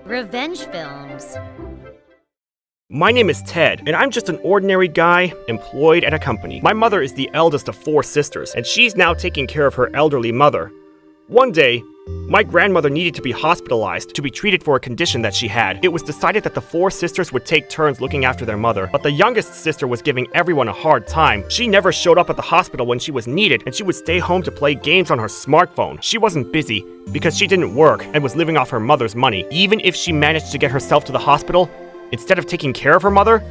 Revenge films. My name is Ted, and I'm just an ordinary guy employed at a company. My mother is the eldest of 4 sisters, and she's now taking care of her elderly mother. One day, my grandmother needed to be hospitalized to be treated for a condition that she had. It was decided that the 4 sisters would take turns looking after their mother, but the youngest sister was giving everyone a hard time. She never showed up at the hospital when she was needed, and she would stay home to play games on her smartphone. She wasn't busy because she didn't work and was living off her mother's money. Even if she managed to get herself to the hospital, instead of taking care of her mother,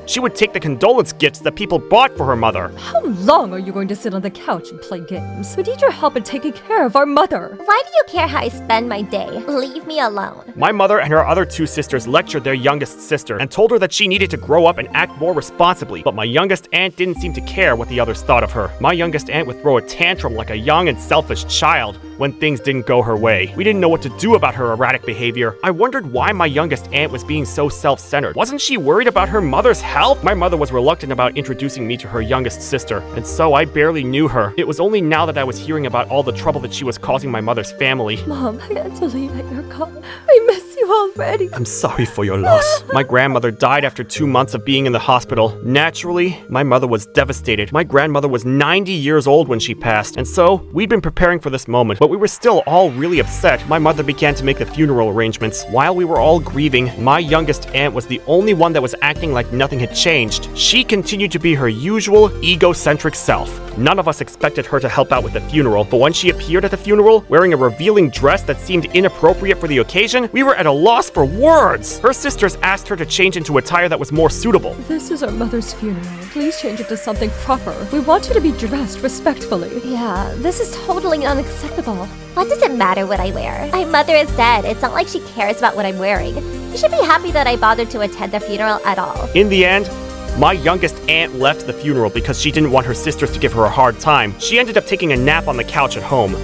she would take the condolence gifts that people bought for her mother. How long are you going to sit on the couch and play games? We need your help in taking care of our mother. Why do you care how I spend my day? Leave me alone. My mother and her other 2 sisters lectured their youngest sister and told her that she needed to grow up and act more responsibly, but my youngest aunt didn't seem to care what the others thought of her. My youngest aunt would throw a tantrum like a young and selfish child when things didn't go her way. We didn't know what to do about her erratic behavior. I wondered why my youngest aunt was being so self-centered. Wasn't she worried about her mother's health? My mother was reluctant about introducing me to her youngest sister, and so I barely knew her. It was only now that I was hearing about all the trouble that she was causing my mother's family. Mom, I can't believe that you're gone. I miss you already. I'm sorry for your loss. My grandmother died after 2 months of being in the hospital. Naturally, my mother was devastated. My grandmother was 90 years old when she passed, and so we'd been preparing for this moment, but we were still all really upset. My mother began to make the funeral arrangements. While we were all grieving, my youngest aunt was the only one that was acting like nothing had changed. She continued to be her usual egocentric self. None of us expected her to help out with the funeral, but when she appeared at the funeral, wearing a revealing dress that seemed inappropriate for the occasion, we were at a loss for words. Her sisters asked her to change into attire that was more suitable. This is our mother's funeral. Please change it to something proper. We want you to be dressed respectfully. Yeah, this is totally unacceptable. What does it matter what I wear? My mother is dead. It's not like she cares about what I'm wearing. You should be happy that I bothered to attend the funeral at all. In the end, my youngest aunt left the funeral because she didn't want her sisters to give her a hard time. She ended up taking a nap on the couch at home.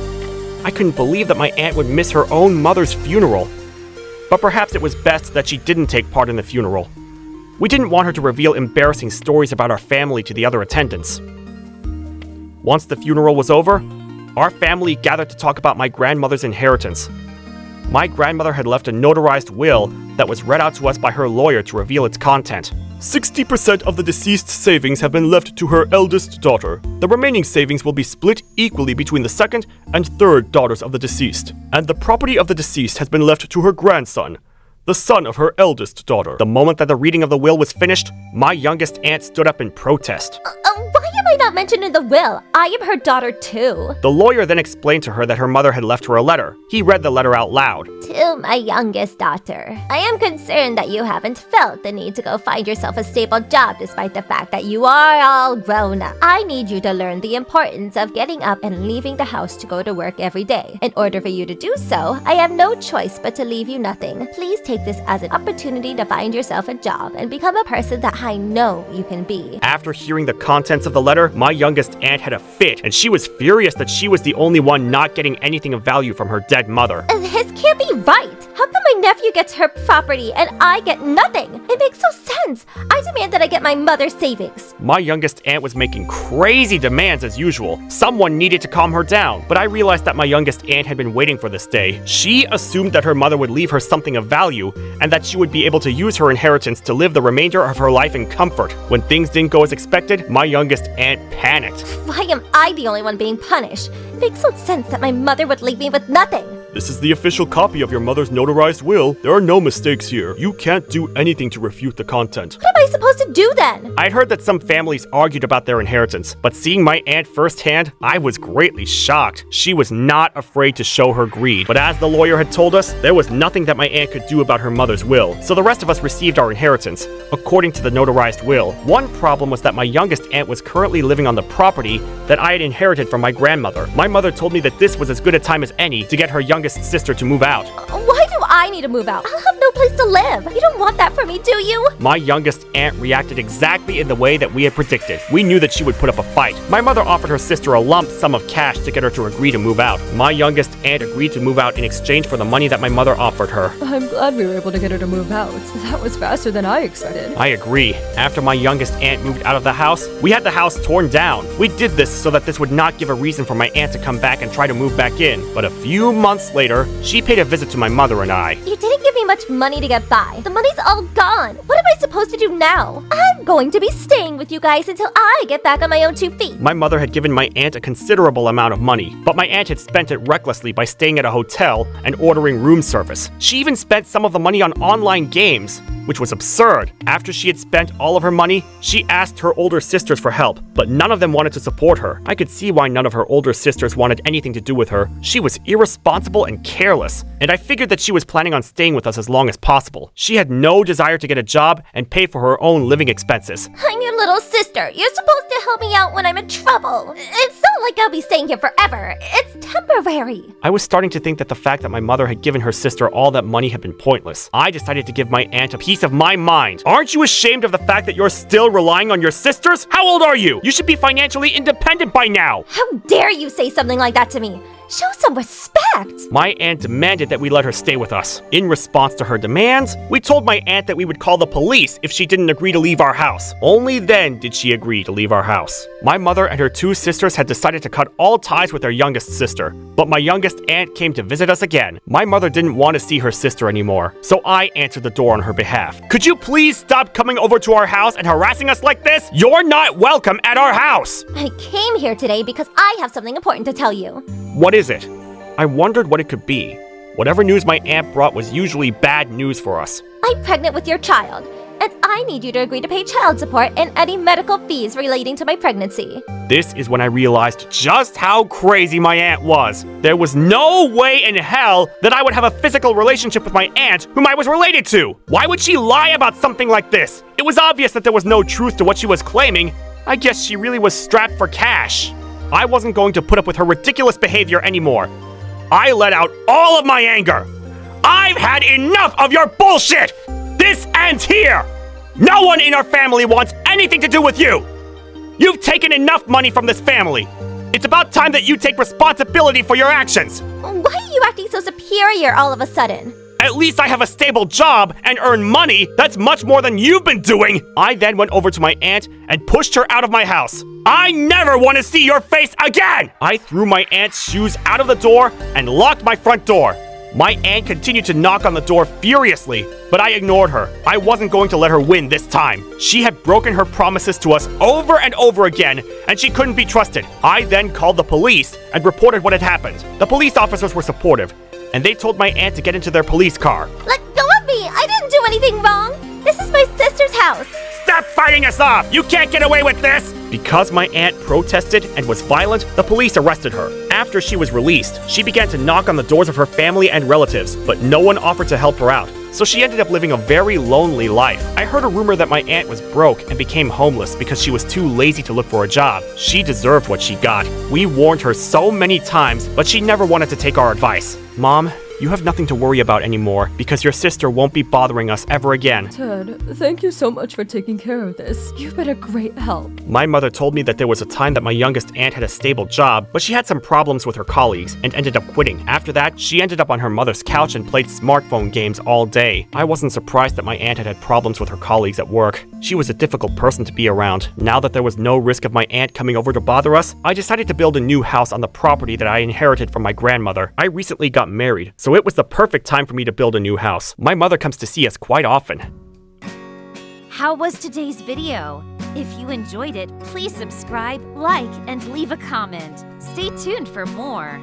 I couldn't believe that my aunt would miss her own mother's funeral. But perhaps it was best that she didn't take part in the funeral. We didn't want her to reveal embarrassing stories about our family to the other attendants. Once the funeral was over, our family gathered to talk about my grandmother's inheritance. My grandmother had left a notarized will that was read out to us by her lawyer to reveal its content. 60% of the deceased savings have been left to her eldest daughter. The remaining savings will be split equally between the second and third daughters of the deceased. And the property of the deceased has been left to her grandson, the son of her eldest daughter. The moment that the reading of the will was finished, my youngest aunt stood up in protest. Why am I not mentioned in the will? I am her daughter too. The lawyer then explained to her that her mother had left her a letter. He read the letter out loud. To my youngest daughter, I am concerned that you haven't felt the need to go find yourself a stable job despite the fact that you are all grown up. I need you to learn the importance of getting up and leaving the house to go to work every day. In order for you to do so, I have no choice but to leave you nothing. Please take this as an opportunity to find yourself a job and become a person that I know you can be. After hearing the contents of the letter, my youngest aunt had a fit, and she was furious that she was the only one not getting anything of value from her dead mother. This can't be right. How come my nephew gets her property and I get nothing? It makes no sense. I demand that I get my mother's savings. My youngest aunt was making crazy demands as usual. Someone needed to calm her down, but I realized that my youngest aunt had been waiting for this day. She assumed that her mother would leave her something of value, and that she would be able to use her inheritance to live the remainder of her life in comfort. When things didn't go as expected, my youngest aunt panicked. Why am I the only one being punished? It makes no sense that my mother would leave me with nothing. This is the official copy of your mother's notarized will. There are no mistakes here. You can't do anything to refute the content. What am I supposed to do then? I'd heard that some families argued about their inheritance, but seeing my aunt firsthand, I was greatly shocked. She was not afraid to show her greed. But as the lawyer had told us, there was nothing that my aunt could do about her mother's will, so the rest of us received our inheritance, according to the notarized will. One problem was that my youngest aunt was currently living on the property that I had inherited from my grandmother. My mother told me that this was as good a time as any to get her youngest sister to move out. Why do I need to move out. I'll have no place to live. You don't want that for me, do you? My youngest aunt reacted exactly in the way that we had predicted. We knew that she would put up a fight. My mother offered her sister a lump sum of cash to get her to agree to move out. My youngest aunt agreed to move out in exchange for the money that my mother offered her. I'm glad we were able to get her to move out. That was faster than I expected. I agree. After my youngest aunt moved out of the house, we had the house torn down. We did this so that this would not give a reason for my aunt to come back and try to move back in. But a few months later, she paid a visit to my mother and I. You didn't give me much money to get by. The money's all gone. What am I supposed to do now? I'm going to be staying with you guys until I get back on my own 2 feet. My mother had given my aunt a considerable amount of money, but my aunt had spent it recklessly by staying at a hotel and ordering room service. She even spent some of the money on online games, which was absurd. After she had spent all of her money, she asked her older sisters for help, but none of them wanted to support her. I could see why none of her older sisters wanted anything to do with her. She was irresponsible and careless, and I figured that she was planning on staying with us as long as possible. She had no desire to get a job and pay for her own living expenses. I'm your little sister. You're supposed to help me out when I'm in trouble. It's not like I'll be staying here forever. It's temporary. I was starting to think that the fact that my mother had given her sister all that money had been pointless. I decided to give my aunt a piece of my mind. Aren't you ashamed of the fact that you're still relying on your sisters? How old are you? You should be financially independent by now. How dare you say something like that to me? Show some respect! My aunt demanded that we let her stay with us. In response to her demands, we told my aunt that we would call the police if she didn't agree to leave our house. Only then did she agree to leave our house. My mother and her 2 sisters had decided to cut all ties with their youngest sister, but my youngest aunt came to visit us again. My mother didn't want to see her sister anymore, so I answered the door on her behalf. Could you please stop coming over to our house and harassing us like this? You're not welcome at our house! I came here today because I have something important to tell you. What is it? I wondered what it could be. Whatever news my aunt brought was usually bad news for us. I'm pregnant with your child, and I need you to agree to pay child support and any medical fees relating to my pregnancy. This is when I realized just how crazy my aunt was. There was no way in hell that I would have a physical relationship with my aunt whom I was related to. Why would she lie about something like this? It was obvious that there was no truth to what she was claiming. I guess she really was strapped for cash. I wasn't going to put up with her ridiculous behavior anymore. I let out all of my anger. I've had enough of your bullshit! This ends here! No one in our family wants anything to do with you! You've taken enough money from this family. It's about time that you take responsibility for your actions. Why are you acting so superior all of a sudden? At least I have a stable job and earn money. That's much more than you've been doing. I then went over to my aunt and pushed her out of my house. I never want to see your face again! I threw my aunt's shoes out of the door and locked my front door. My aunt continued to knock on the door furiously, but I ignored her. I wasn't going to let her win this time. She had broken her promises to us over and over again, and she couldn't be trusted. I then called the police and reported what had happened. The police officers were supportive, and they told my aunt to get into their police car. Let go of me! I didn't do anything wrong! This is my sister's house! Stop fighting us off! You can't get away with this! Because my aunt protested and was violent, the police arrested her. After she was released, she began to knock on the doors of her family and relatives, but no one offered to help her out. So she ended up living a very lonely life. I heard a rumor that my aunt was broke and became homeless because she was too lazy to look for a job. She deserved what she got. We warned her so many times, but she never wanted to take our advice. Mom, you have nothing to worry about anymore because your sister won't be bothering us ever again. Ted, thank you so much for taking care of this. You've been a great help. My mother told me that there was a time that my youngest aunt had a stable job, but she had some problems with her colleagues and ended up quitting. After that, she ended up on her mother's couch and played smartphone games all day. I wasn't surprised that my aunt had had problems with her colleagues at work. She was a difficult person to be around. Now that there was no risk of my aunt coming over to bother us, I decided to build a new house on the property that I inherited from my grandmother. I recently got married, so it was the perfect time for me to build a new house. My mother comes to see us quite often. How was today's video? If you enjoyed it, please subscribe, like, and leave a comment. Stay tuned for more.